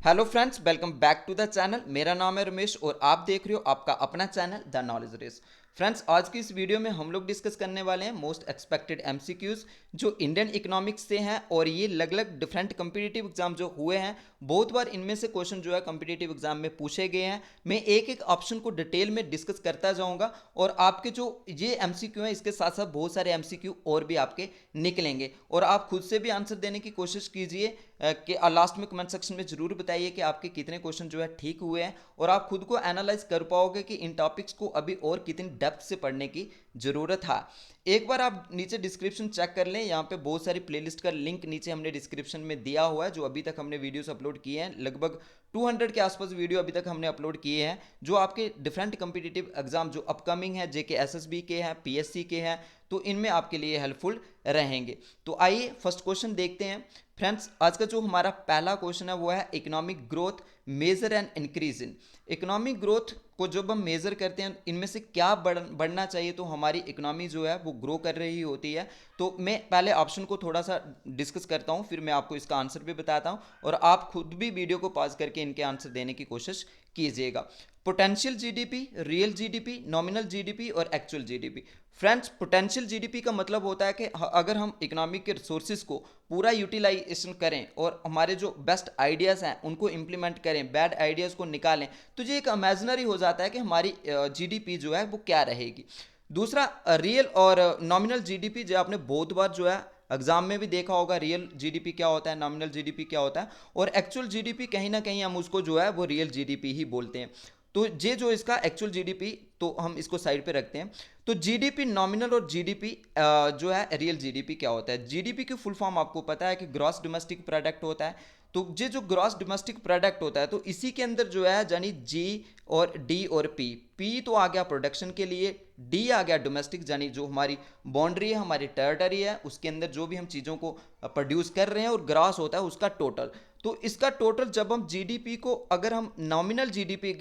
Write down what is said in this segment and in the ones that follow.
Hello friends, welcome back to the channel. मेरा नाम है रमेश और आप देख रहे हो आपका अपना channel the knowledge race. Friends, आज की इस वीडियो में हम लोग डिस्कस करने वाले हैं मोस्ट एक्सपेक्टेड एमसीक्यूज जो इंडियन इकोनॉमिक्स से हैं। और ये अलग अलग डिफरेंट कम्पिटिटिव एग्जाम जो हुए हैं, बहुत बार इनमें से क्वेश्चन जो है कम्पिटिटिव एग्जाम में पूछे गए हैं। मैं एक एक ऑप्शन को डिटेल में डिस्कस करता जाऊंगा और आपके जो ये एमसीक्यू हैं इसके साथ साथ बहुत सारे एमसीक्यू और भी आपके निकलेंगे। और आप खुद से भी आंसर देने की कोशिश कीजिए कि लास्ट में कमेंट सेक्शन में जरूर बताइए कि आपके कितने क्वेश्चन जो है ठीक हुए हैं और आप खुद को एनालाइज कर पाओगे कि इन टॉपिक्स को अभी और कितनी डेप्थ से पढ़ने की जरूरत है। एक बार आप नीचे डिस्क्रिप्शन चेक कर लें, यहाँ पे बहुत सारी प्लेलिस्ट का लिंक नीचे हमने डिस्क्रिप्शन में दिया हुआ है। जो अभी तक हमने वीडियोस अपलोड किए हैं, लगभग 200 के आसपास वीडियो अभी तक हमने अपलोड किए हैं, जो आपके डिफरेंट कम्पिटिटिव एग्जाम जो अपकमिंग है, जेके एसएसबी के हैं, पीएससी के हैं, तो इनमें आपके लिए हेल्पफुल रहेंगे। तो आइए फर्स्ट क्वेश्चन देखते हैं। फ्रेंड्स, आज का जो हमारा पहला क्वेश्चन है वो है economic growth measure and increase in. Economic growth को जब हम मेजर करते हैं इनमें से क्या बढ़ना चाहिए तो हमारी इकोनॉमी जो है वो ग्रो कर रही होती है। तो मैं पहले ऑप्शन को थोड़ा सा डिस्कस करता हूँ, फिर मैं आपको इसका आंसर भी बताता हूँ और आप खुद भी वीडियो को पॉज करके इनके आंसर देने की कोशिश कीजिएगा। Potential GDP, real GDP, nominal GDP और actual GDP. Friends, potential GDP का मतलब होता है कि अगर हम इकोनॉमिक के रिसोर्सेज को पूरा यूटिलाइजेशन करें और हमारे जो बेस्ट आइडियाज़ हैं उनको इम्प्लीमेंट करें, बैड आइडियाज़ को निकालें, तो ये एक इमेजिनरी हो जाता है कि हमारी जीडीपी जो है वो क्या रहेगी। दूसरा, रियल और नॉमिनल जीडीपी, जो आपने बहुत बार जो है एग्जाम में भी देखा होगा, रियल जीडीपी क्या होता है, नॉमिनल जीडीपी क्या होता है, और एक्चुअल जीडीपी कहीं ना कहीं हम उसको जो है वो रियल जीडीपी ही बोलते हैं। तो ये जो इसका एक्चुअल जीडीपी, तो हम इसको साइड पे रखते हैं। तो जीडीपी नॉमिनल और जीडीपी जो है रियल जीडीपी क्या होता है। जीडीपी की फुल फॉर्म आपको पता है कि ग्रॉस डोमेस्टिक प्रोडक्ट होता है। तो ये जो ग्रॉस डोमेस्टिक प्रोडक्ट होता है तो इसी के अंदर जो है यानी जी और डी और पी, पी तो आ गया प्रोडक्शन के लिए, डी आ गया डोमेस्टिक यानी जो हमारी बाउंड्री है, हमारी टेरिटरी है, उसके अंदर जो भी हम चीज़ों को प्रोड्यूस कर रहे हैं, और ग्रॉस होता है उसका टोटल। तो इसका टोटल जब हम जीडीपी को अगर हम नॉमिनल जीडीपी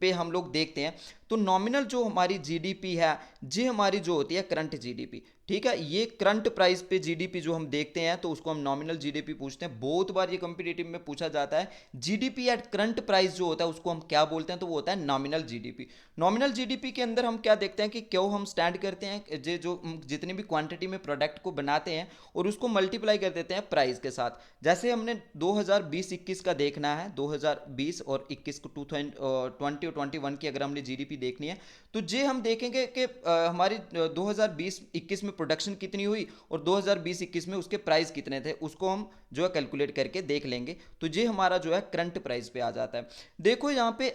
पे हम लोग देखते हैं तो नॉमिनल जो हमारी जीडीपी है जी हमारी जो होती है करंट जीडीपी, ठीक है। ये करंट प्राइस पे जीडीपी जो हम देखते हैं तो उसको हम नॉमिनल जीडीपी पूछते हैं। बहुत बार ये कॉम्पिटिटिव में पूछा जाता है जीडीपी एट करंट प्राइस जो होता है उसको हम क्या बोलते हैं, तो वो होता है नॉमिनल जीडीपी। नॉमिनल जीडीपी के अंदर हम क्या देखते हैं कि क्यों हम स्टैंड करते हैं जो जितनी भी क्वांटिटी में प्रोडक्ट को बनाते हैं और उसको मल्टीप्लाई कर देते हैं प्राइस के साथ। जैसे हमने 2020-21 का देखना है, 2020 और 21 को 2020 और 21 की अगर हमने जीडीपी देखनी है तो जे हम देखेंगे कि हमारी 2020-21 में प्रोडक्शन कितनी हुई और 2020-21 में उसके प्राइस कितने थे, उसको हम जो है कैलकुलेट करके देख लेंगे। तो ये हमारा जो है करंट प्राइस पे आ जाता है। देखो यहाँ पे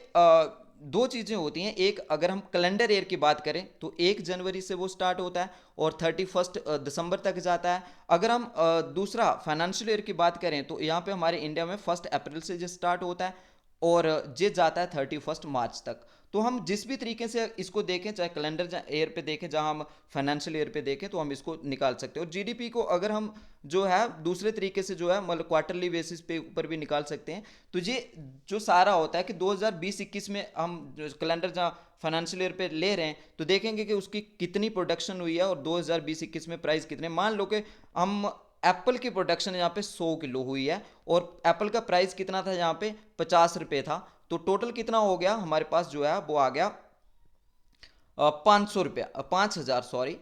दो चीज़ें होती हैं। एक, अगर हम कैलेंडर ईयर की बात करें तो 1 जनवरी से वो स्टार्ट होता है और 31 दिसंबर तक जाता है। अगर हम दूसरा फाइनेंशियल ईयर की बात करें तो यहाँ पे हमारे इंडिया में 1 अप्रैल से ये स्टार्ट होता है और ये जाता है 31 मार्च तक। तो हम जिस भी तरीके से इसको देखें, चाहे कैलेंडर ईयर पे देखें, जहां हम फाइनेंशियल ईयर पे देखें, तो हम इसको निकाल सकते हैं। और जीडीपी को अगर हम जो है दूसरे तरीके से जो है मतलब क्वार्टरली बेसिस पे ऊपर भी निकाल सकते हैं। तो ये जो सारा होता है कि 2020-21 में हम कैलेंडर जहाँ फाइनेंशियल ईयर पे ले रहे हैं तो देखेंगे कि उसकी कितनी प्रोडक्शन हुई है और 2020-21 में प्राइस कितने। मान लो कि हम एप्पल की प्रोडक्शन यहाँ पे 100 किलो हुई है और एप्पल का प्राइस कितना था, यहाँ पे 50 रुपये था। तो टोटल कितना हो गया हमारे पास जो है वो आ गया 500 रुपया, 5,000 सॉरी।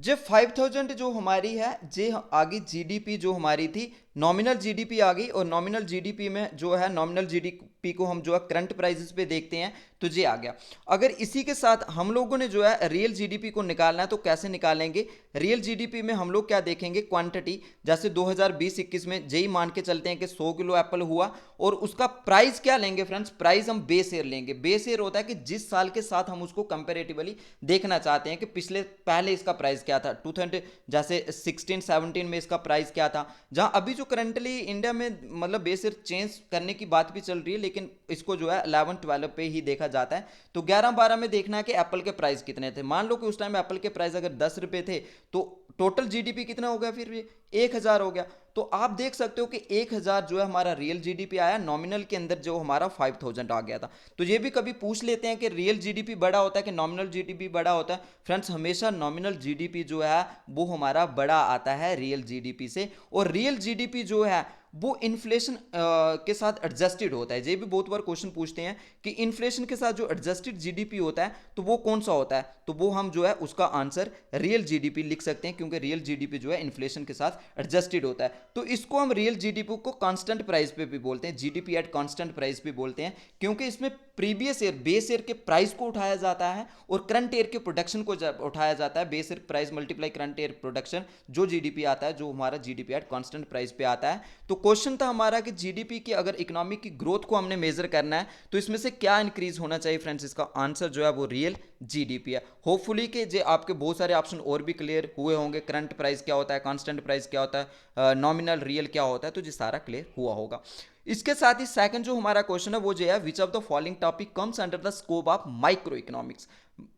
जब 5000 जो हमारी है जे आगे जीडीपी जो हमारी थी, नॉमिनल जीडीपी आ गई। और नॉमिनल जीडीपी में जो है नॉमिनल जीडीपी को हम जो है करंट प्राइसेस पे देखते हैं तो ये आ गया। अगर इसी के साथ हम लोगों ने जो है रियल जीडीपी को निकालना है तो कैसे निकालेंगे। रियल जीडीपी में हम लोग क्या देखेंगे, क्वांटिटी। जैसे 2020-21 में यही मान के चलते हैं कि 100 किलो एप्पल हुआ और उसका प्राइस क्या लेंगे फ्रेंड्स, प्राइस हम बेस ईयर लेंगे। बेस ईयर होता है कि जिस साल के साथ हम उसको कंपेरेटिवली देखना चाहते हैं कि पिछले पहले इसका प्राइस क्या था। 2000 जैसे 16-17 में इसका प्राइस क्या था, जहां अभी जो करंटली इंडिया में मतलब बेस ईयर चेंज करने की बात भी चल रही है, लेकिन इसको जो है 11-12 पे ही देखा जाता है। तो 11-12 में देखना है कि एप्पल के प्राइस कितने थे। मान लो कि उस टाइम एप्पल के प्राइस अगर 10 रुपए थे तो टोटल जीडीपी कितना हो गया, फिर ये 1,000 हो गया। तो आप देख सकते हो कि 1,000 जो है हमारा रियल जीडीपी आया, नॉमिनल के अंदर जो हमारा 5,000 आ गया था। तो ये भी कभी पूछ लेते हैं कि रियल जीडीपी बड़ा होता है कि नॉमिनल जीडीपी बड़ा होता है। फ्रेंड्स, हमेशा नॉमिनल जीडीपी जो है वो हमारा बड़ा आता है रियल जीडीपी से। और रियल जीडीपी जो है वो इन्फ्लेशन के साथ एडजस्टेड होता है। ये भी बहुत बार क्वेश्चन पूछते हैं कि इन्फ्लेशन के साथ जो एडजस्टेड जीडीपी होता है तो वो कौन सा होता है, तो वो हम जो है उसका आंसर रियल जीडीपी लिख सकते हैं, क्योंकि रियल जीडीपी जो है इन्फ्लेशन के साथ एडजस्टेड होता है। तो इसको हम रियल जीडीपी को कांस्टेंट प्राइस पे भी बोलते हैं, जीडीपी एट कांस्टेंट प्राइस भी बोलते हैं, क्योंकि इसमें प्रीवियस ईयर बेस ईयर के प्राइस को उठाया जाता है और करंट ईयर के प्रोडक्शन को उठाया जाता है। Base year price multiply current year production, जो जीडीपी आता है, जो हमारा जीडीपी एट कांस्टेंट प्राइस पे आता है। तो क्वेश्चन था हमारा कि जीडीपी की अगर इकोनॉमी की ग्रोथ को हमने मेजर करना है तो इसमें से क्या इंक्रीज होना चाहिए फ्रेंड्स, इसका आंसर जो है वो रियल जीडीपी है। होपफुली कि जे आपके बहुत सारे ऑप्शन और भी क्लियर हुए होंगे, करंट प्राइस क्या होता है, कांस्टेंट प्राइस क्या होता है, नॉमिनल रियल क्या होता है, तो ये सारा क्लियर हुआ होगा। इसके साथ ही सेकंड जो हमारा क्वेश्चन है वो जो है, which of the following topic comes under the scope of micro economics.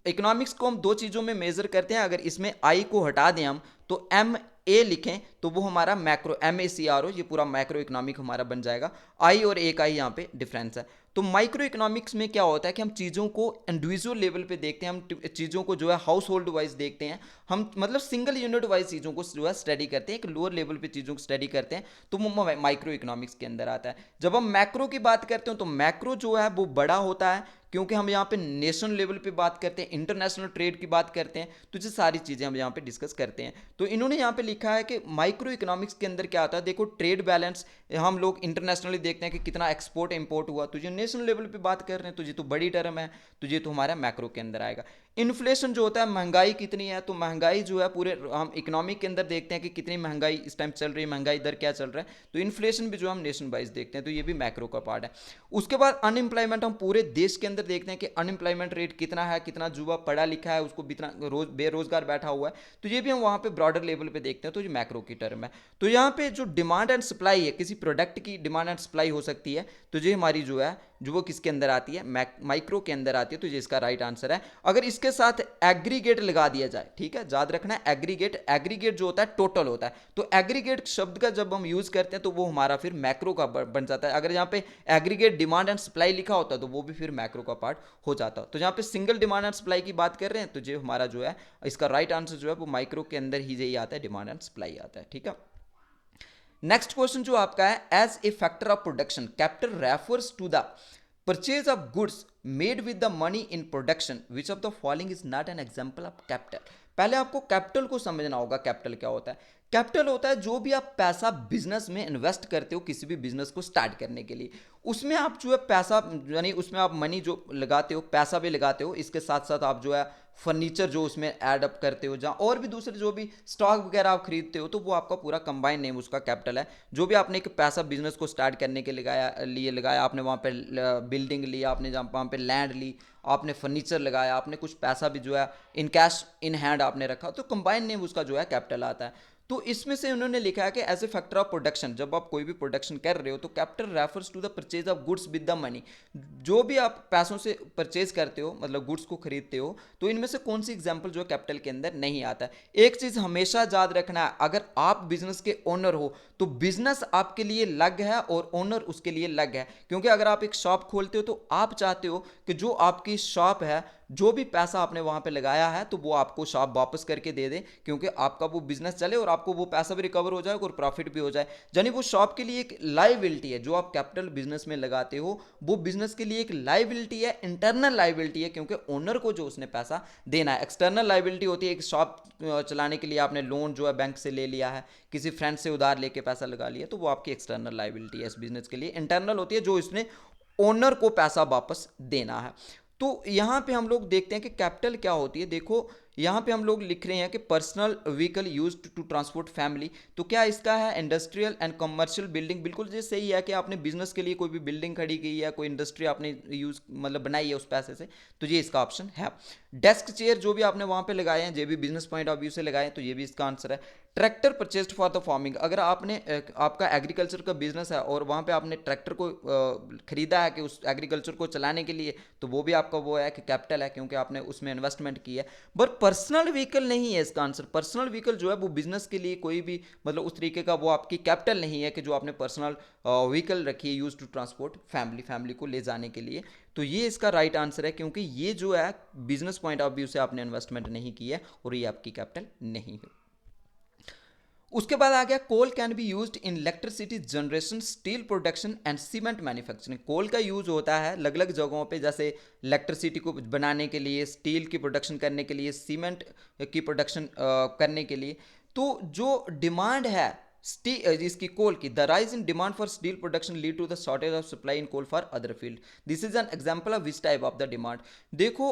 Economics को हम दो चीजों में मेजर करते हैं, अगर इसमें आई को हटा दें हम तो एम ए लिखें तो वो हमारा macro, M A C R O, ये पूरा मैक्रो इकोनॉमिक हमारा बन जाएगा। आई और ए का ही यहाँ पे डिफरेंस है। तो माइक्रो इकोनॉमिक्स में क्या होता है कि हम चीज़ों को इंडिविजुअल लेवल पे देखते हैं, हम चीज़ों को जो है हाउस होल्ड वाइज देखते हैं, हम मतलब सिंगल यूनिट वाइज चीज़ों को जो है स्टडी करते हैं, एक लोअर लेवल पे चीज़ों को स्टडी करते हैं, तो वो माइक्रो इकोनॉमिक्स के अंदर आता है। जब हम मैक्रो की बात करते हैं तो मैक्रो जो है वो बड़ा होता है, क्योंकि हम यहाँ पे नेशनल लेवल पे बात करते हैं, इंटरनेशनल ट्रेड की बात करते हैं, तो ये सारी चीज़ें हम यहाँ पे डिस्कस करते हैं। तो इन्होंने यहाँ पे लिखा है कि माइक्रो इकोनॉमिक्स के अंदर क्या आता है, देखो ट्रेड बैलेंस हम लोग इंटरनेशनली देखते हैं कि कितना एक्सपोर्ट इंपोर्ट हुआ, तो ये नेशनल लेवल पे बात कर रहे हैं, तो ये तो बड़ी टर्म है, तो ये तो हमारा मैक्रो के अंदर आएगा। इन्फ्लेशन जो होता है, महंगाई कितनी है, तो महंगाई जो है पूरे हम इकोनॉमिक के अंदर देखते हैं कि कितनी महंगाई इस टाइम चल रही है, महंगाई दर क्या चल रहा है, तो इन्फ्लेशन भी जो हम नेशन वाइज देखते हैं, तो ये भी मैक्रो का पार्ट है। उसके बाद अनएम्प्लॉयमेंट हम पूरे देश के अंदर देखते हैं कि अनएम्प्लॉयमेंट रेट कितना है, कितना युवा पढ़ा लिखा है, उसको कितना बेरोजगार बैठा हुआ है, तो ये भी हम वहाँ पे ब्रॉडर लेवल पे देखते हैं, तो ये मैक्रो की टर्म है। तो यहाँ पे जो डिमांड एंड सप्लाई है, किसी प्रोडक्ट की डिमांड एंड सप्लाई हो सकती है, तो ये हमारी जो है जो वो किसके अंदर आती है, माइक्रो के अंदर आती है, तो ये इसका राइट आंसर है। अगर इसके साथ एग्रीगेट लगा दिया जाए, ठीक है, याद रखना है एग्रीगेट, एग्रीगेट जो होता है टोटल होता है, तो एग्रीगेट शब्द का जब हम यूज करते हैं तो वो हमारा फिर मैक्रो का बन जाता है। अगर यहाँ पे एग्रीगेट डिमांड एंड सप्लाई लिखा होता है तो वो भी फिर मैक्रो का पार्ट हो जाता है। तो यहाँ पे सिंगल डिमांड एंड सप्लाई की बात कर रहे हैं, तो जो हमारा जो है इसका राइट आंसर जो है वो माइक्रो के अंदर ही यही आता है, डिमांड एंड सप्लाई आता है, ठीक है। नेक्स्ट क्वेश्चन जो आपका है, as a factor of production capital refers to the purchase of goods made with the money in production, which of the following is not an example of capital। पहले आपको capital को समझना होगा, capital क्या होता है। कैपिटल होता है जो भी आप पैसा बिजनेस में इन्वेस्ट करते हो, किसी भी बिजनेस को स्टार्ट करने के लिए, उसमें आप जो है पैसा, यानी उसमें आप मनी जो लगाते हो, पैसा भी लगाते हो, इसके साथ साथ आप जो है फर्नीचर जो उसमें ऐड अप करते हो, जहाँ और भी दूसरे जो भी स्टॉक वगैरह आप खरीदते हो, तो वो आपका पूरा कंबाइंड नेम उसका कैपिटल है। जो भी आपने एक पैसा बिजनेस को स्टार्ट करने के लिए लगाया, आपने वहाँ पे बिल्डिंग ली, आपने वहाँ पे लैंड ली, आपने फर्नीचर लगाया, आपने कुछ पैसा भी जो है इन कैश इन हैंड आपने रखा, तो कंबाइंड नेम उसका जो है कैपिटल आता है। तो इसमें से उन्होंने लिखा है कि as a factor of production, जब आप कोई भी प्रोडक्शन कर रहे हो तो capital refers to the purchase of goods with the money. जो भी आप पैसों से परचेज करते हो, मतलब गुड्स को खरीदते हो, तो इनमें से कौन सी एग्जांपल जो कैपिटल के अंदर नहीं आता है। एक चीज हमेशा याद रखना है, अगर आप बिजनेस के ओनर हो तो बिजनेस आपके लिए अलग है और ओनर उसके लिए अलग है। क्योंकि अगर आप एक शॉप खोलते हो तो आप चाहते हो कि जो आपकी शॉप है, जो भी पैसा आपने वहां पे लगाया है, तो वो आपको शॉप वापस करके दे दे, क्योंकि आपका वो बिजनेस चले और आपको वो पैसा भी रिकवर हो जाए और प्रॉफिट भी हो जाए। यानी वो शॉप के लिए एक लाइबिलिटी है, जो आप कैपिटल बिजनेस में लगाते हो वो बिजनेस के लिए एक लाइबिलिटी है, इंटरनल लाइबिलिटी है, क्योंकि ओनर को जो उसने पैसा देना है। एक्सटर्नल लाइबिलिटी होती है, एक शॉप चलाने के लिए आपने लोन जो है बैंक से ले लिया है, किसी फ्रेंड से उधार लेके पैसा लगा लिया, तो वो आपकी एक्सटर्नल लाइबिलिटी है इस बिजनेस के लिए। इंटरनल होती है जो इसने ओनर को पैसा वापस देना है। तो यहाँ पे हम लोग देखते हैं कि कैपिटल क्या होती है। देखो यहाँ पे हम लोग लिख रहे हैं कि personal vehicle used to transport family, तो क्या इसका है इंडस्ट्रियल एंड कमर्शियल बिल्डिंग। बिल्कुल ये सही है कि आपने बिजनेस के लिए कोई भी बिल्डिंग खड़ी की है, कोई इंडस्ट्री आपने यूज मतलब बनाई है उस पैसे से, तो ये इसका ऑप्शन है। डेस्क चेयर जो भी आपने वहाँ पे लगाए हैं, ये भी बिजनेस पॉइंट ऑफ व्यू से लगाए हैं, तो ये भी इसका आंसर है। Tractor purchased for the farming, अगर आपने आपका एग्रीकल्चर का बिजनेस है और वहाँ पे आपने ट्रैक्टर को खरीदा है कि उस एग्रीकल्चर को चलाने के लिए, तो वो भी आपका वो है कि कैपिटल है, क्योंकि आपने उसमें इन्वेस्टमेंट की है। बट पर्सनल व्हीकल नहीं है इसका आंसर। पर्सनल व्हीकल जो है वो बिजनेस के लिए कोई भी मतलब उस तरीके का वो आपकी कैपिटल नहीं है कि जो आपने पर्सनल व्हीकल रखी है यूज टू ट्रांसपोर्ट फैमिली को ले जाने के लिए। तो ये इसका राइट आंसर है, क्योंकि ये जो है बिजनेस पॉइंट ऑफ व्यू से आपने इन्वेस्टमेंट नहीं की है और ये आपकी कैपिटल नहीं है। उसके बाद आ गया coal can be used in electricity generation, steel production and cement manufacturing. Coal का यूज होता है अलग अलग जगहों पे, जैसे इलेक्ट्रिसिटी को बनाने के लिए, स्टील की प्रोडक्शन करने के लिए, सीमेंट की प्रोडक्शन करने के लिए। तो जो डिमांड है इसकी कोल की, the rise in demand for steel production lead to the shortage of supply in coal for other field. This is an example of which type of the demand. देखो,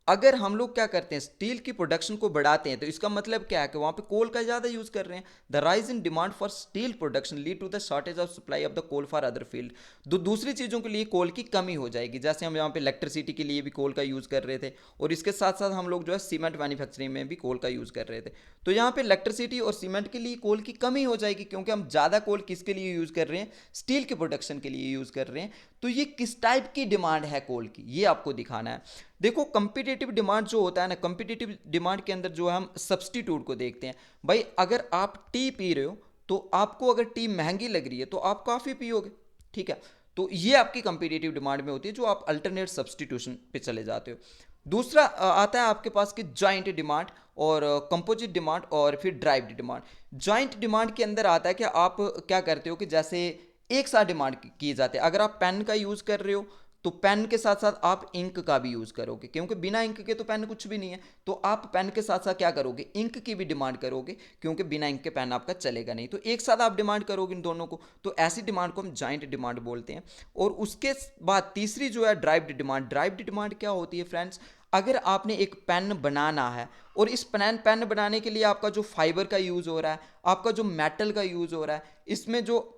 अगर हम लोग क्या करते हैं, स्टील की प्रोडक्शन को बढ़ाते हैं, तो इसका मतलब क्या है कि वहां पे कोल का ज्यादा यूज कर रहे हैं। The rise in demand for steel production lead to the shortage of supply of the coal for other field. दूसरी चीजों के लिए कोल की कमी हो जाएगी, जैसे हम यहाँ पे इलेक्ट्रिसिटी के लिए भी कोल का यूज कर रहे थे, और इसके साथ साथ हम लोग जो है सीमेंट मैन्युफैक्चरिंग में भी कोल का यूज कर रहे थे। तो यहाँ पे इलेक्ट्रिसिटी और सीमेंट के लिए कोल की कमी हो जाएगी, क्योंकि हम ज्यादा कोल किसके लिए यूज कर रहे हैं, स्टील के प्रोडक्शन के लिए यूज कर रहे हैं। तो ये किस टाइप की डिमांड है कोल की, ये आपको दिखाना है। देखो, कंपिटिटिव डिमांड जो होता है ना, कंपिटिटिव डिमांड के अंदर जो है हम सब्स्टिट्यूट को देखते हैं। भाई, अगर आप टी पी रहे हो, तो आपको अगर टी महंगी लग रही है तो आप कॉफी पियोगे, ठीक है। तो ये आपकी कंपिटिटिव डिमांड में होती है, जो आप अल्टरनेट सब्स्टिट्यूशन पे चले जाते हो। दूसरा आता है आपके पास कि जॉइंट डिमांड और कंपोजिट डिमांड और फिर ड्राइव्ड डिमांड। जॉइंट डिमांड के अंदर आता है कि आप क्या करते हो कि जैसे एक साथ डिमांड की जाती है। अगर आप पेन का यूज कर रहे हो, तो पेन के साथ साथ आप इंक का भी यूज करोगे, क्योंकि बिना इंक के तो पेन कुछ भी नहीं है। तो आप पेन के साथ साथ क्या करोगे, इंक की भी डिमांड करोगे, क्योंकि बिना इंक के पेन आपका चलेगा नहीं। तो एक साथ आप डिमांड करोगे इन दोनों को, तो ऐसी डिमांड को हम जॉइंट डिमांड बोलते हैं। और उसके बाद तीसरी जो है ड्राइव्ड डिमांड। ड्राइव्ड डिमांड क्या होती है फ्रेंड्स, अगर आपने एक पेन बनाना है, और इस पेन बनाने के लिए आपका जो फाइबर का यूज हो रहा है, आपका जो मेटल का यूज हो रहा है, इसमें जो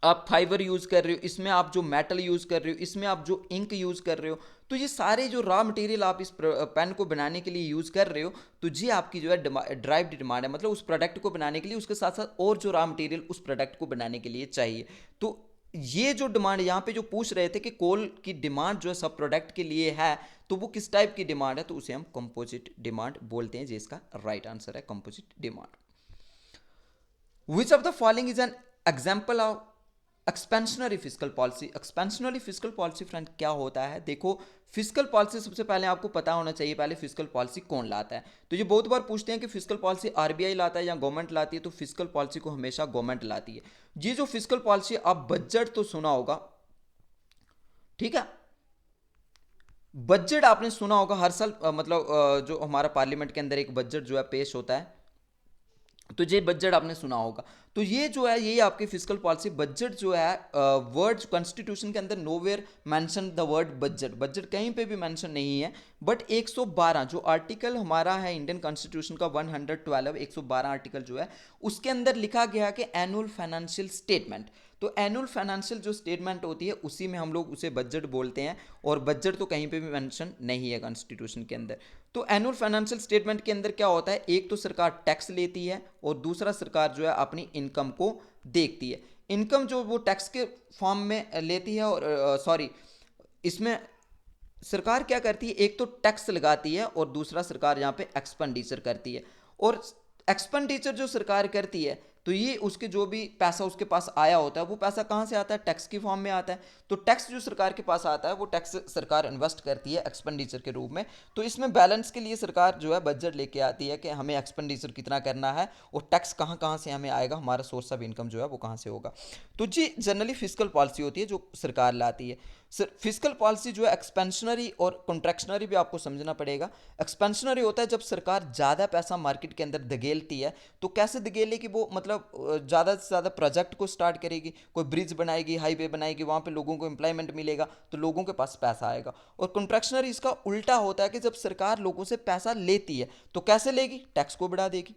आप फाइबर यूज कर रहे हो, इसमें आप जो मेटल यूज कर रहे हो, इसमें आप जो इंक यूज कर रहे हो, तो ये सारे जो रॉ मटेरियल आप इस पेन को बनाने के लिए यूज कर रहे हो, तो ये आपकी जो है ड्राइव्ड डिमांड है। मतलब उस प्रोडक्ट को बनाने के लिए उसके साथ साथ और जो रॉ मटेरियल उस प्रोडक्ट को बनाने के लिए चाहिए। तो ये जो डिमांड यहाँ पे जो पूछ रहे थे कि कोल की डिमांड जो है सब प्रोडक्ट के लिए है, तो वो किस टाइप की डिमांड है, तो उसे हम कंपोजिट डिमांड बोलते हैं, जिसका राइट आंसर है composite demand. Which of the following is an example of expansionary fiscal policy. Expansionary fiscal policy friend क्या होता है, देखो, फिस्कल पॉलिसी सबसे पहले आपको पता होना चाहिए पहले फिस्कल पॉलिसी कौन लाता है। तो ये बहुत बार पूछते हैं कि फिस्कल पॉलिसी आरबीआई लाता है या गवर्नमेंट लाती है, तो फिस्कल पॉलिसी को हमेशा गवर्नमेंट लाती है। ये जो फिस्कल पॉलिसी, आप बजट तो सुना होगा, ठीक है, बजट आपने सुना होगा हर साल, मतलब जो हमारा पार्लियामेंट के अंदर एक बजट जो है पेश होता है, तो ये बजट आपने सुना होगा। तो ये जो है, ये आपकी फिस्कल पॉलिसी बजट जो है, वर्ड कॉन्स्टिट्यूशन के अंदर nowhere mention the word budget, budget कहीं पे भी मेंशन नहीं है। बट 112 जो आर्टिकल हमारा है इंडियन कॉन्स्टिट्यूशन का 112, 112 आर्टिकल जो है, उसके अंदर लिखा गया कि एनुअल फाइनेंशियल स्टेटमेंट। तो एनुअल फाइनेंशियल जो स्टेटमेंट होती है, उसी में हम लोग उसे बजट बोलते हैं, और बजट तो कहीं पे भी मेंशन नहीं है कॉन्स्टिट्यूशन के अंदर। तो एनुअल फाइनेंशियल स्टेटमेंट के अंदर क्या होता है, एक तो सरकार टैक्स लेती है, और दूसरा सरकार जो है अपनी इनकम को देखती है। इनकम जो वो टैक्स के फॉर्म में लेती है, और सॉरी, इसमें सरकार क्या करती है, एक तो टैक्स लगाती है, और दूसरा सरकार यहाँ पे एक्सपेंडिचर करती है। और एक्सपेंडिचर जो सरकार करती है, तो ये उसके जो भी पैसा उसके पास आया होता है, वो पैसा कहाँ से आता है, टैक्स की फॉर्म में आता है। तो टैक्स जो सरकार के पास आता है, वो टैक्स सरकार इन्वेस्ट करती है एक्सपेंडिचर के रूप में। तो इसमें बैलेंस के लिए सरकार जो है बजट लेके आती है कि हमें एक्सपेंडिचर कितना करना है, और टैक्स कहाँ कहाँ से हमें आएगा, हमारा सोर्स ऑफ इनकम जो है वो कहाँ से होगा। तो जी जनरली फिस्कल पॉलिसी होती है जो सरकार लाती है। सर, फिस्कल पॉलिसी जो है एक्सपेंशनरी और कॉन्ट्रैक्शनरी भी आपको समझना पड़ेगा। एक्सपेंशनरी होता है जब सरकार ज़्यादा पैसा मार्केट के अंदर धकेलती है, तो कैसे धकेलेगी वो, मतलब ज़्यादा से ज़्यादा प्रोजेक्ट को स्टार्ट करेगी, कोई ब्रिज बनाएगी, हाईवे बनाएगी, वहाँ पे लोगों को एम्प्लॉयमेंट मिलेगा, तो लोगों के पास पैसा आएगा। और कॉन्ट्रैक्शनरी इसका उल्टा होता है कि जब सरकार लोगों से पैसा लेती है, तो कैसे लेगी, टैक्स को बढ़ा देगी।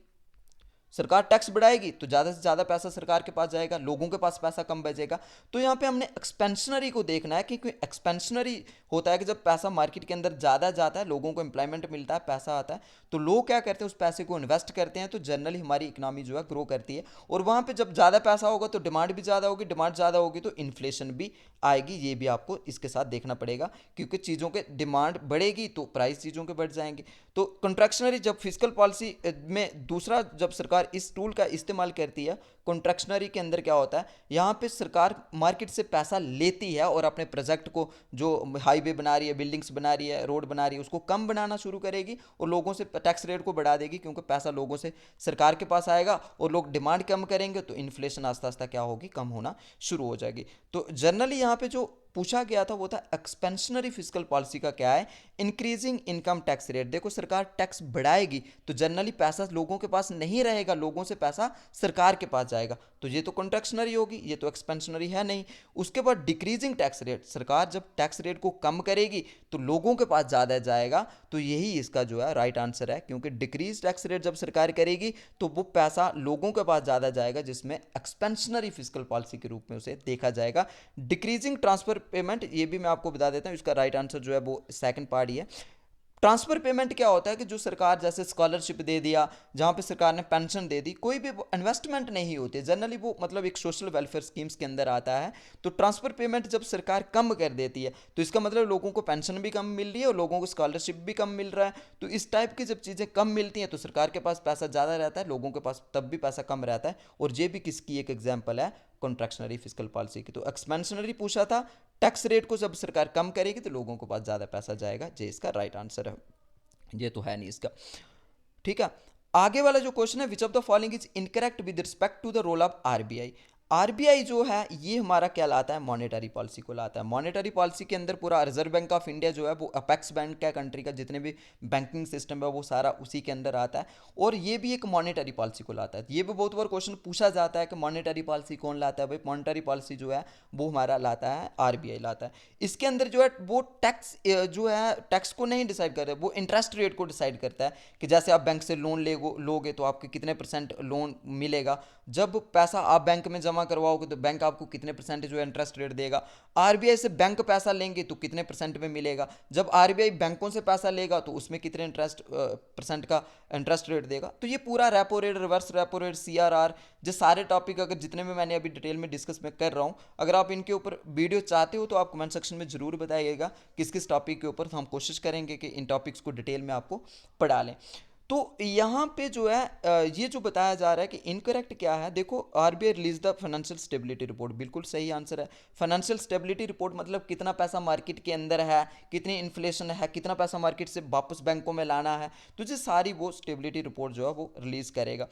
सरकार टैक्स बढ़ाएगी तो ज़्यादा से ज़्यादा पैसा सरकार के पास जाएगा, लोगों के पास पैसा कम बचेगा। तो यहाँ पे हमने एक्सपेंशनरी को देखना है, क्योंकि एक्सपेंशनरी होता है कि जब पैसा मार्केट के अंदर ज़्यादा जाता है, लोगों को एम्प्लॉयमेंट मिलता है, पैसा आता है, तो लोग क्या करते हैं, उस पैसे को इन्वेस्ट करते हैं, तो जनरली हमारी इकनॉमी जो है ग्रो करती है। और वहाँ पर जब ज़्यादा पैसा होगा तो डिमांड भी ज़्यादा होगी, डिमांड ज़्यादा होगी तो इन्फ्लेशन भी आएगी। ये भी आपको इसके साथ देखना पड़ेगा, क्योंकि चीज़ों के डिमांड बढ़ेगी तो प्राइस चीज़ों के बढ़ जाएंगे। तो कॉन्ट्रैक्शनरी जब फिजिकल पॉलिसी में दूसरा जब सरकार इस टूल का इस्तेमाल करती है, कॉन्ट्रैक्शनरी के अंदर क्या होता है, यहाँ पे सरकार मार्केट से पैसा लेती है और अपने प्रोजेक्ट को, जो हाईवे बना रही है, बिल्डिंग्स बना रही है, रोड बना रही है, उसको कम बनाना शुरू करेगी और लोगों से टैक्स रेट को बढ़ा देगी, क्योंकि पैसा लोगों से सरकार के पास आएगा और लोग डिमांड कम करेंगे तो इन्फ्लेशन आस्ता आस्ता क्या होगी, कम होना शुरू हो जाएगी। तो जनरली यहाँ पे जो पूछा गया था वो था एक्सपेंशनरी फिजिकल पॉलिसी का क्या है, इंक्रीजिंग इनकम टैक्स रेट। देखो सरकार टैक्स बढ़ाएगी तो जनरली पैसा लोगों के पास नहीं रहेगा, लोगों से पैसा सरकार के पास जाएगा, तो ये तो कॉन्ट्रैक्शनरी होगी, ये तो एक्सपेंशनरी है नहीं। उसके बाद डिक्रीजिंग टैक्स रेट, सरकार जब टैक्स रेट को कम करेगी तो लोगों के पास ज़्यादा जाएगा, तो यही इसका जो है राइट आंसर है, क्योंकि डिक्रीज टैक्स रेट जब सरकार करेगी तो वो पैसा लोगों के पास ज़्यादा जाएगा, जिसमें एक्सपेंशनरी फिजिकल पॉलिसी के रूप में उसे देखा जाएगा। डिक्रीजिंग ट्रांसफर पेमेंट, ये भी मैं आपको बता देता हूँ, इसका राइट आंसर जो है वो सेकंड पार्ट ही है। ट्रांसफर पेमेंट क्या होता है कि जो सरकार जैसे स्कॉलरशिप दे दिया, जहाँ पे सरकार ने पेंशन दे दी, कोई भी इन्वेस्टमेंट नहीं होती है जनरली, वो मतलब एक सोशल वेलफेयर स्कीम्स के अंदर आता है। तो ट्रांसफर पेमेंट जब सरकार कम कर देती है तो इसका मतलब लोगों को पेंशन भी कम मिल रही है और लोगों को स्कॉलरशिप भी कम मिल रहा है। तो इस टाइप की जब चीज़ें कम मिलती हैं तो सरकार के पास पैसा ज़्यादा रहता है, लोगों के पास तब भी पैसा कम रहता है, और ये भी किसकी एक एग्जाम्पल है, कॉन्ट्रैक्शनरी फिजिकल पॉलिसी की। तो एक्सपेंशनरी पूछा था, टैक्स रेट को जब सरकार कम करेगी तो लोगों के पास ज़्यादा पैसा जाएगा, ये इसका राइट आंसर है, ये तो है नहीं इसका। ठीक है, आगे वाला जो क्वेश्चन है, which of the following is incorrect with respect to the role of RBI. RBI जो है ये हमारा क्या लाता है, मॉनेटरी पॉलिसी को लाता है। मॉनेटरी पॉलिसी के अंदर पूरा रिजर्व बैंक ऑफ इंडिया जो है वो अपेक्स बैंक है कंट्री का, जितने भी बैंकिंग सिस्टम है वो सारा उसी के अंदर आता है, और ये भी एक मॉनेटरी पॉलिसी को लाता है। ये भी बहुत बार क्वेश्चन पूछा जाता है कि मॉनेटरी पॉलिसी कौन लाता है, भाई मॉनेटरी पॉलिसी जो है वो हमारा लाता है आरबीआई लाता है। इसके अंदर जो है वो टैक्स जो है टैक्स को नहीं डिसाइड कर रहे, वो इंटरेस्ट रेट को डिसाइड करता है कि जैसे आप बैंक से लोन लोगे तो आपके कितने परसेंट लोन मिलेगा, जब पैसा आप बैंक में जमा करवाओगे तो बैंक आपको कितने परसेंट जो है इंटरेस्ट रेट देगा, आरबीआई से बैंक पैसा लेंगे तो कितने परसेंट में मिलेगा, जब आरबीआई बैंकों से पैसा लेगा तो उसमें कितने इंटरेस्ट परसेंट का इंटरेस्ट रेट देगा। तो ये पूरा repo rate, reverse repo rate, CRR, जो सारे टॉपिक अगर जितने भी मैंने अभी डिटेल में डिस्कस मैं कर रहा हूँ, अगर आप इनके ऊपर वीडियो चाहते हो तो आप कमेंट सेक्शन में जरूर बताइएगा किस किस टॉपिक के ऊपर, तो हम कोशिश करेंगे कि इन टॉपिक्स को डिटेल में आपको पढ़ा लें। तो यहाँ पे जो है ये जो बताया जा रहा है कि इनकरेक्ट क्या है, देखो RBI release the financial stability report, बिल्कुल सही आंसर है। फाइनेंशियल स्टेबिलिटी रिपोर्ट मतलब कितना पैसा मार्केट के अंदर है, कितनी इन्फ्लेशन है, कितना पैसा मार्केट से वापस बैंकों में लाना है, तो ये सारी वो स्टेबिलिटी रिपोर्ट जो है वो रिलीज करेगा।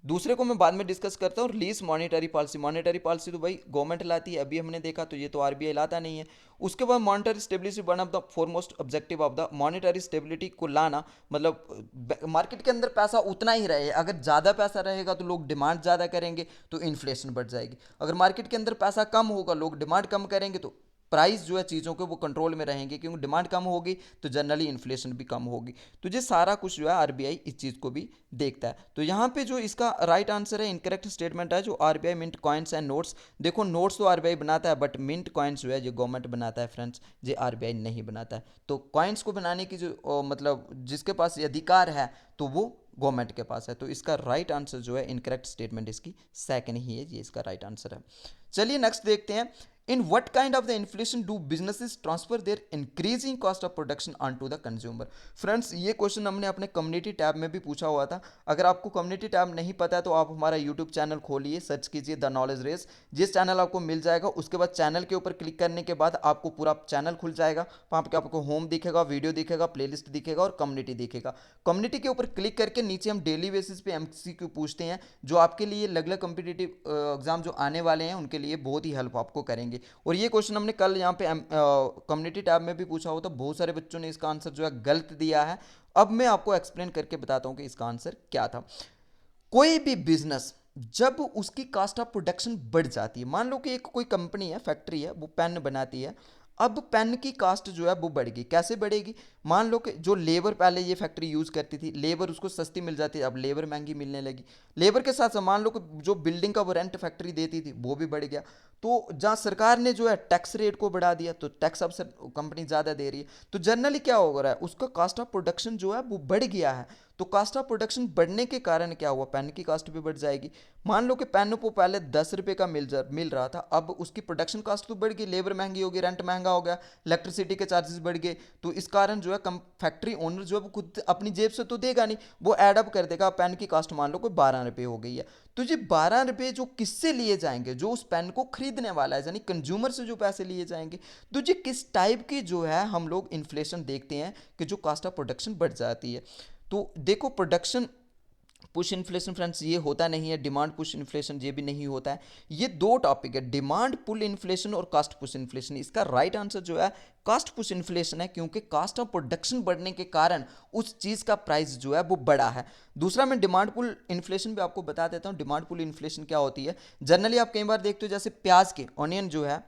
दूसरे को मैं बाद में डिस्कस करता हूँ, release monetary policy. Monetary policy तो भाई गवर्नमेंट लाती है, अभी हमने देखा, तो ये तो आरबीआई लाता नहीं है। उसके बाद monetary stability, one of the foremost objective of the monetary stability को लाना, मतलब मार्केट के अंदर पैसा उतना ही रहे, अगर ज़्यादा पैसा रहेगा तो लोग डिमांड ज़्यादा करेंगे तो इन्फ्लेशन बढ़ जाएगी, अगर मार्केट के अंदर पैसा कम होगा लोग डिमांड कम करेंगे तो प्राइस जो है चीज़ों के वो कंट्रोल में रहेंगे, क्योंकि डिमांड कम होगी तो जनरली इन्फ्लेशन भी कम होगी। तो ये सारा कुछ जो है आरबीआई इस चीज़ को भी देखता है। तो यहाँ पे जो इसका राइट आंसर है, इनकरेक्ट स्टेटमेंट है जो RBI mint coins and notes. देखो नोट्स तो आरबीआई बनाता है, बट मिंट कॉइन्स जो है जो गवर्नमेंट बनाता है फ्रेंड्स, ये आरबीआई नहीं बनाता है। तो कॉइन्स को बनाने की जो मतलब जिसके पास ये अधिकार है तो वो गवर्नमेंट के पास है। तो इसका राइट आंसर जो है इनकरेक्ट स्टेटमेंट इसकी सेकंड ही है, ये इसका राइट आंसर है। चलिए नेक्स्ट देखते हैं, इन what kind of the inflation do businesses transfer their increasing cost of production onto the consumer। Friends ये क्वेश्चन हमने अपने कम्युनिटी टैब में भी पूछा हुआ था। अगर आपको कम्युनिटी टैब नहीं पता है तो आप हमारा यूट्यूब चैनल खोलिए, सर्च कीजिए द नॉलेज रेस, जिस चैनल आपको मिल जाएगा। उसके बाद चैनल के ऊपर क्लिक करने के बाद आपको पूरा चैनल खुल जाएगा, वहाँ पर आपको होम दिखेगा, वीडियो दिखेगा, प्लेलिस्ट दिखेगा और कम्युनिटी दिखेगा। कम्युनिटी के ऊपर क्लिक करके नीचे हम डेली बेसिस पे एमसीक्यू पूछते हैं, जो आपके लिए अलग अलग कॉम्पिटिटिव एग्जाम जो आने वाले हैं उनके लिए बहुत ही हेल्प आपको करेंगे। और ये क्वेश्चन हमने कल यहाँ पे कम्युनिटी टैब में भी पूछा हो, तो बहुत सारे बच्चों ने इसका आंसर जो है गलत दिया है। अब मैं आपको एक्सप्लेन करके बताता हूँ कि इसका आंसर क्या था। कोई भी बिजनेस जब उसकी कास्ट ऑफ प्रोडक्शन बढ़ जाती है, मान लो कि एक कोई कंपनी है, फैक्ट्री है, वो पेन बनाती है, अब पेन की कास्ट जो है वो बढ़ गई। कैसे बढ़ेगी, मान लो कि जो लेबर पहले ये फैक्ट्री यूज़ करती थी, लेबर उसको सस्ती मिल जाती है, अब लेबर महंगी मिलने लगी। लेबर के साथ साथ मान लो कि जो बिल्डिंग का वो रेंट फैक्ट्री देती थी वो भी बढ़ गया। तो जहाँ सरकार ने जो है टैक्स रेट को बढ़ा दिया तो टैक्स अब कंपनी ज़्यादा दे रही है, तो जनरली क्या हो रहा है, उसका कास्ट ऑफ प्रोडक्शन जो है वो बढ़ गया है। तो कास्ट ऑफ प्रोडक्शन बढ़ने के कारण क्या हुआ, पेन की कास्ट भी बढ़ जाएगी। मान लो कि पेन को पहले 10 रुपये का मिल रहा था, अब उसकी प्रोडक्शन कास्ट तो बढ़ गई, लेबर महंगी हो गई, रेंट महंगा हो गया, इलेक्ट्रिसिटी के चार्जेस बढ़ गए, तो इस कारण जो है कम फैक्ट्री ओनर जो है वो खुद अपनी जेब से तो देगा नहीं, वो एडअप कर देगा। पेन की कास्ट मान लो कोई 12 रुपये हो गई है, तो ये 12 रुपये जो किससे लिए जाएंगे, जो उस पेन को खरीदने वाला है, यानी कंज्यूमर से जो पैसे लिए जाएंगे। तो ये किस टाइप की जो है हम लोग इन्फ्लेशन देखते हैं कि जो कास्ट ऑफ प्रोडक्शन बढ़ जाती है। तो देखो प्रोडक्शन पुश इन्फ्लेशन फ्रेंड्स ये होता नहीं है, डिमांड पुश इन्फ्लेशन ये भी नहीं होता है। ये दो टॉपिक है, डिमांड पुल इन्फ्लेशन और कास्ट पुश इन्फ्लेशन। इसका राइट आंसर जो है कास्ट पुश इन्फ्लेशन है, क्योंकि कास्ट ऑफ प्रोडक्शन बढ़ने के कारण उस चीज़ का प्राइस जो है वो बढ़ा है। दूसरा मैं डिमांड पुल इन्फ्लेशन भी आपको बता देता हूँ। डिमांड पुल इन्फ्लेशन क्या होती है, जनरली आप कई बार देखते हो जैसे प्याज के ऑनियन जो है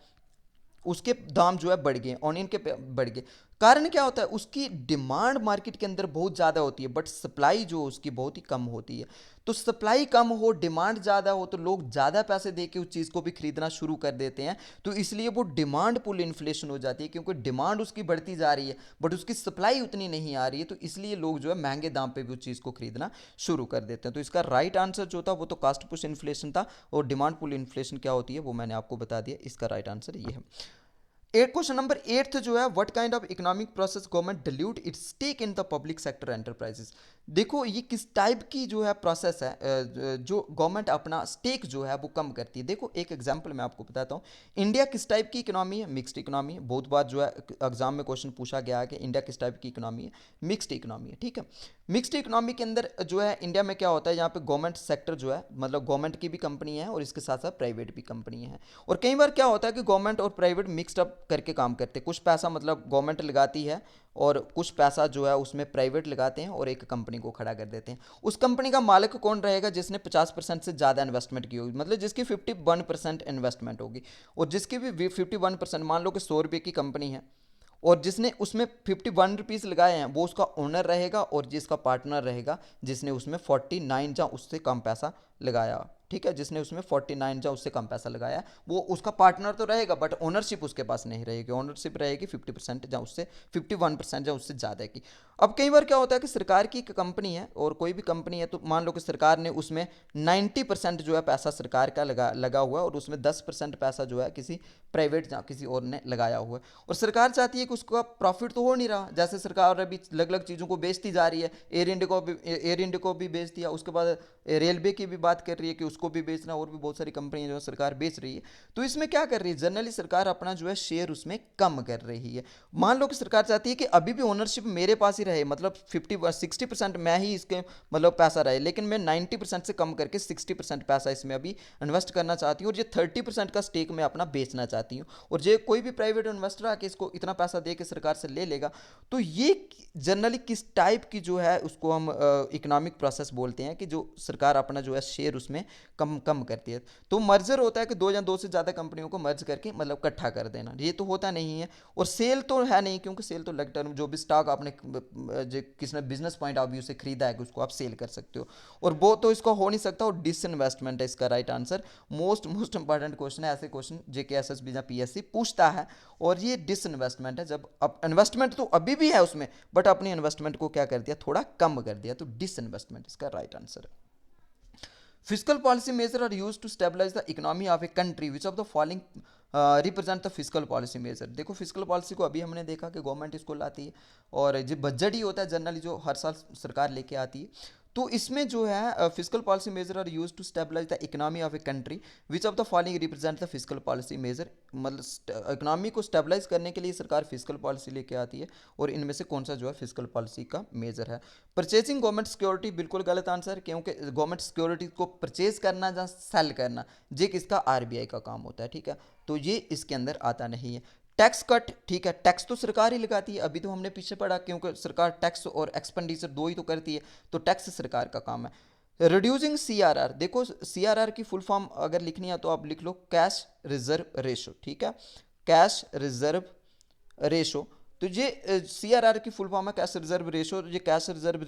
उसके दाम जो है बढ़ गए, ऑनियन के बढ़ गए। कारण क्या होता है, उसकी डिमांड मार्केट के अंदर बहुत ज़्यादा होती है, बट सप्लाई जो उसकी बहुत ही कम होती है। तो सप्लाई कम हो, डिमांड ज़्यादा हो, तो लोग ज़्यादा पैसे दे के उस चीज़ को भी खरीदना शुरू कर देते हैं। तो इसलिए वो डिमांड पुल इन्फ्लेशन हो जाती है, क्योंकि डिमांड उसकी बढ़ती जा रही है बट उसकी सप्लाई उतनी नहीं आ रही है, तो इसलिए लोग जो है महंगे दाम पे भी उस चीज़ को खरीदना शुरू कर देते हैं। तो इसका राइट आंसर जो था वो तो कास्ट पुश इन्फ्लेशन था, और डिमांड पुल इन्फ्लेशन क्या होती है वो मैंने आपको बता दिया। इसका राइट आंसर ये है। क्वेश्चन नंबर 8 जो है, what kind of economic process government dilute its stake in the public sector enterprises. देखो ये किस टाइप की जो है प्रोसेस है जो गवर्नमेंट अपना स्टेक जो है वो कम करती है। देखो एक एग्जांपल मैं आपको बताता हूँ। इंडिया किस टाइप की इकोनॉमी है, मिक्स्ड इकोनॉमी है। बहुत बार जो है एग्जाम में क्वेश्चन पूछा गया है कि इंडिया किस टाइप की इकोनॉमी है, मिक्स्ड इकोनॉमी है, ठीक है। मिक्स्ड इकोनॉमी के अंदर जो है इंडिया में क्या होता है, यहाँ पे गवर्नमेंट सेक्टर जो है मतलब गवर्नमेंट की भी कंपनी है और इसके साथ साथ प्राइवेट भी कंपनी है। और कई बार क्या होता है कि गवर्नमेंट और प्राइवेट मिक्सड अप करके काम करते हैं। कुछ पैसा मतलब गवर्नमेंट लगाती है और कुछ पैसा जो है उसमें प्राइवेट लगाते हैं और एक कंपनी को खड़ा कर देते हैं। उस कंपनी का मालिक कौन रहेगा, जिसने 50% से ज़्यादा इन्वेस्टमेंट की होगी, मतलब जिसकी 51% इन्वेस्टमेंट होगी। और जिसकी भी 51%, मान लो कि 100 रुपये की कंपनी है और जिसने उसमें 51 रुपीज़ लगाए हैं वो उसका ओनर रहेगा, और जिसका पार्टनर रहेगा जिसने उसमें 49 या उससे कम पैसा लगाया, ठीक है, जिसने उसमें 49 या उससे कम पैसा लगाया वो उसका पार्टनर तो रहेगा, बट ओनरशिप उसके पास नहीं रहेगी। ओनरशिप रहेगी 50% या उससे 51% या उससे ज़्यादा की। अब कई बार क्या होता है कि सरकार की एक कंपनी है और कोई भी कंपनी है, तो मान लो कि सरकार ने उसमें 90% जो है पैसा सरकार का लगा हुआ है और उसमें 10% पैसा जो है किसी प्राइवेट या किसी और ने लगाया हुआ है। और सरकार चाहती है कि उसका प्रॉफिट तो हो नहीं रहा, जैसे सरकार अभी अलग अलग चीज़ों को बेचती जा रही है, एयर इंडिया को भी बेच दिया, उसके बाद रेलवे की भी बात कर रही है कि उसको भी बेचना, और भी बहुत सारी कंपनियां जो है सरकार बेच रही है। तो इसमें क्या कर रही है, जनरली सरकार अपना जो है शेयर उसमें कम कर रही है। मान लो कि सरकार चाहती है कि अभी भी ओनरशिप मेरे पास ही रहे, मतलब 60% मैं ही इसके मतलब पैसा रहे, लेकिन मैं 90% से कम करके 60% पैसा इसमें अभी इन्वेस्ट करना चाहती हूँ, और ये 30% का स्टेक मैं अपना बेचना चाहती हूँ। और जो कोई भी प्राइवेट इन्वेस्टर आके इसको इतना पैसा दे के सरकार से ले लेगा। तो ये जनरली किस टाइप की जो है उसको हम इकोनॉमिक प्रोसेस बोलते हैं कि जो सरकार अपना जो है शेयर उसमें कम कम करती है। तो मर्जर होता है कि दो या दो से ज़्यादा कंपनियों को मर्ज करके मतलब इकट्ठा कर देना, ये तो होता नहीं है। और सेल तो है नहीं, क्योंकि सेल तो लॉन्ग टर्म, जो भी स्टॉक आपने जो किसने बिजनेस पॉइंट ऑफ व्यू से खरीदा है उसको आप सेल कर सकते हो, और वो तो इसका हो नहीं सकता। और डिसइन्वेस्टमेंट है इसका right answer. Most important question है, ऐसे क्वेश्चन जेके एसएसबी या पीएससी पूछता है, और ये डिसइन्वेस्टमेंट है, जब अब इन्वेस्टमेंट तो अभी भी है उसमें बट अपनी इन्वेस्टमेंट को क्या कर दिया, थोड़ा कम कर दिया। तो डिसइन्वेस्टमेंट इसका राइट आंसर है। Physical policy measure are use to stabilise the economy of a country, which of the following represent the physical policy measure. देखो फिजिकल पॉलिसी को अभी हमने देखा कि गवर्नमेंट इसको लाती है, और जो बजट ही होता है जनरली जो हर साल सरकार लेके आती है। तो इसमें जो है physical policy measure are use to stabilise the economy of a country, which of the following represent the physical policy measure. मतलब इकोनॉमी को स्टेबलाइज करने के लिए सरकार फिजिकल पॉलिसी लेके आती है, और इनमें से कौन सा जो है फिजिकल पॉलिसी का मेजर है। परचेजिंग गवर्नमेंट सिक्योरिटी बिल्कुल गलत आंसर, क्योंकि गवर्नमेंट सिक्योरिटी को परचेज करना या सेल करना ये किसका, आरबीआई का काम होता है, ठीक है। तो ये इसके अंदर आता नहीं है। टैक्स कट, ठीक है, टैक्स तो सरकार ही लगाती है, अभी तो हमने पीछे पढ़ा, क्योंकि सरकार टैक्स और एक्सपेंडिचर दो ही तो करती है, तो टैक्स सरकार का काम है। रिड्यूसिंग सीआरआर, देखो सीआरआर की फुल फॉर्म अगर लिखनी है तो आप लिख लो कैश रिजर्व रेशो, ठीक है, कैश रिजर्व रेशो। तो ये सीआरआर की फुल फॉर्म है कैश रिजर्व रेशो। ये कैश रिजर्व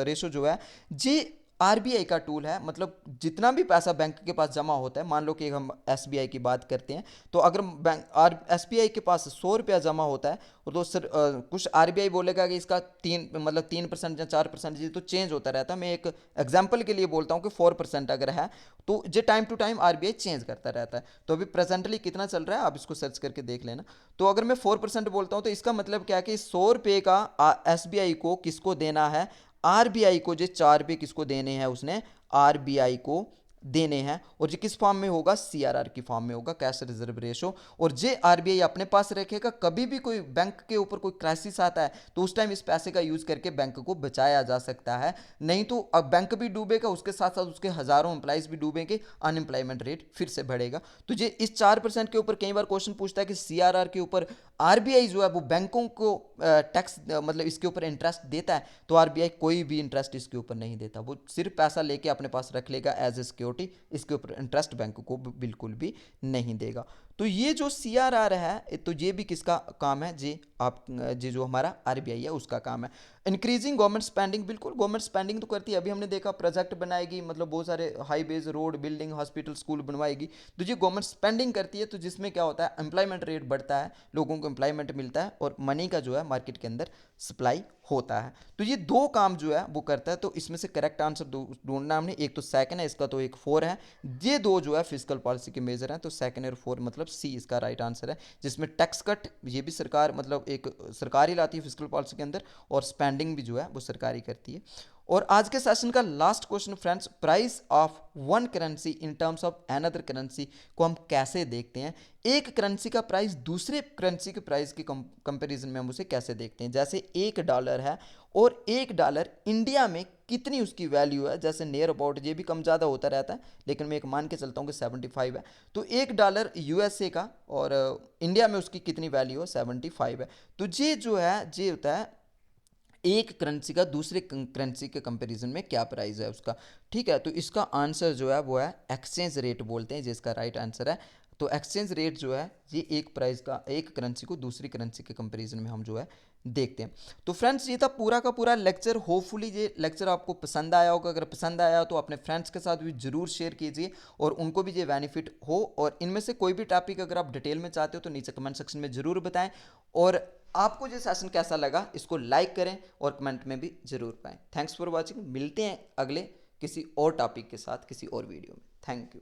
रेशो जो है ये आरबीआई का टूल है, मतलब जितना भी पैसा बैंक के पास जमा होता है, मान लो कि हम एसबीआई की बात करते हैं, तो अगर बैंक एसबीआई के पास 100 रुपया जमा होता है, तो सर कुछ आरबीआई बोलेगा कि इसका 3% या 4% ये तो चेंज होता रहता है। मैं एक एग्जाम्पल के लिए बोलता हूँ कि 4% अगर है, तो ये time to time RBI change करता रहता है। तो अभी प्रेजेंटली कितना चल रहा है आप इसको सर्च करके देख लेना। तो अगर मैं 4% बोलता हूँ तो इसका मतलब क्या है कि 100 रुपये का एसबीआई को किसको देना है, आरबीआई को। जो 4 रुपये किसको देने हैं, उसने आरबीआई को देने हैं। और ये किस फॉर्म में होगा, सीआरआर की फॉर्म में होगा, कैश रिजर्व रेशो। और जे आरबीआई अपने पास रखेगा। कभी भी कोई बैंक के ऊपर कोई क्राइसिस आता है तो उस टाइम इस पैसे का यूज करके बैंक को बचाया जा सकता है। नहीं तो अब बैंक भी डूबेगा, उसके साथ साथ उसके हजारों एम्प्लॉइज भी डूबेंगे, अनएम्प्लॉयमेंट रेट फिर से बढ़ेगा। तो ये इस 4% के ऊपर कई बार क्वेश्चन पूछता है कि सीआरआर के ऊपर आरबीआई जो है वो बैंकों को टैक्स मतलब इसके ऊपर इंटरेस्ट देता है, तो आरबीआई कोई भी इंटरेस्ट इसके ऊपर नहीं देता। वो सिर्फ पैसा लेके अपने पास रख लेगा एज ए सिक्योरिटी, इसके ऊपर इंटरेस्ट बैंक को बिल्कुल भी नहीं देगा। तो ये जो सीआरआर है, तो ये भी किसका काम है जी, आप जी जो हमारा आरबीआई है उसका काम है। इंक्रीजिंग गवर्नमेंट स्पेंडिंग, बिल्कुल गवर्नमेंट स्पेंडिंग तो करती है। अभी हमने देखा प्रोजेक्ट बनाएगी, मतलब बहुत सारे highways, road, building, hospital, school बनवाएगी, तो ये गवर्नमेंट स्पेंडिंग करती है। तो जिसमें क्या होता है, एम्प्लॉयमेंट रेट बढ़ता है, लोगों को एम्प्लॉयमेंट मिलता है और मनी का जो है मार्केट के अंदर सप्लाई होता है। तो ये दो काम जो है वो करता है। तो इसमें से करेक्ट आंसर ढूंढना हमने, एक तो सेकंड है इसका, तो एक 4 है। ये दो जो है फिजिकल पॉलिसी के मेजर हैं, तो सेकंड और 4 मतलब सी इसका राइट आंसर है। जिसमें टैक्स कट ये भी सरकार, मतलब एक सरकार ही लाती है फिजिकल पॉलिसी के अंदर, और स्पेंडिंग भी जो है वो सरकार ही करती है। और आज के सेशन का last question friends, price of one currency in terms of another currency को हम कैसे देखते हैं। एक करेंसी का प्राइस दूसरे करेंसी के प्राइस के कंपैरिजन में हम उसे कैसे देखते हैं। जैसे $1 है और $1 इंडिया में कितनी उसकी वैल्यू है, जैसे नियर अबाउट ये भी कम ज़्यादा होता रहता है, लेकिन मैं एक मान के चलता हूँ कि 75 है। तो $1 यूएसए का और इंडिया में उसकी कितनी वैल्यू है, 75 है। तो ये जो है ये होता है एक करेंसी का दूसरे करेंसी के कंपैरिजन में क्या प्राइस है उसका। ठीक है, तो इसका आंसर जो है वो है एक्सचेंज रेट बोलते हैं, जिसका राइट आंसर है। तो एक्सचेंज रेट जो है ये एक प्राइस का, एक करेंसी को दूसरी करेंसी के कंपैरिजन में हम जो है देखते हैं। तो फ्रेंड्स ये था पूरा का पूरा लेक्चर। होपफुली ये लेक्चर आपको पसंद आया होगा। अगर पसंद आया तो अपने फ्रेंड्स के साथ भी जरूर शेयर कीजिए और उनको भी ये बेनिफिट हो। और इनमें से कोई भी टॉपिक अगर आप डिटेल में चाहते हो तो नीचे कमेंट सेक्शन में जरूर बताएं। और आपको ये सेशन कैसा लगा इसको लाइक करें और कमेंट में भी जरूर पाएं। Thanks for watching. मिलते हैं अगले किसी और टॉपिक के साथ किसी और वीडियो में। Thank you.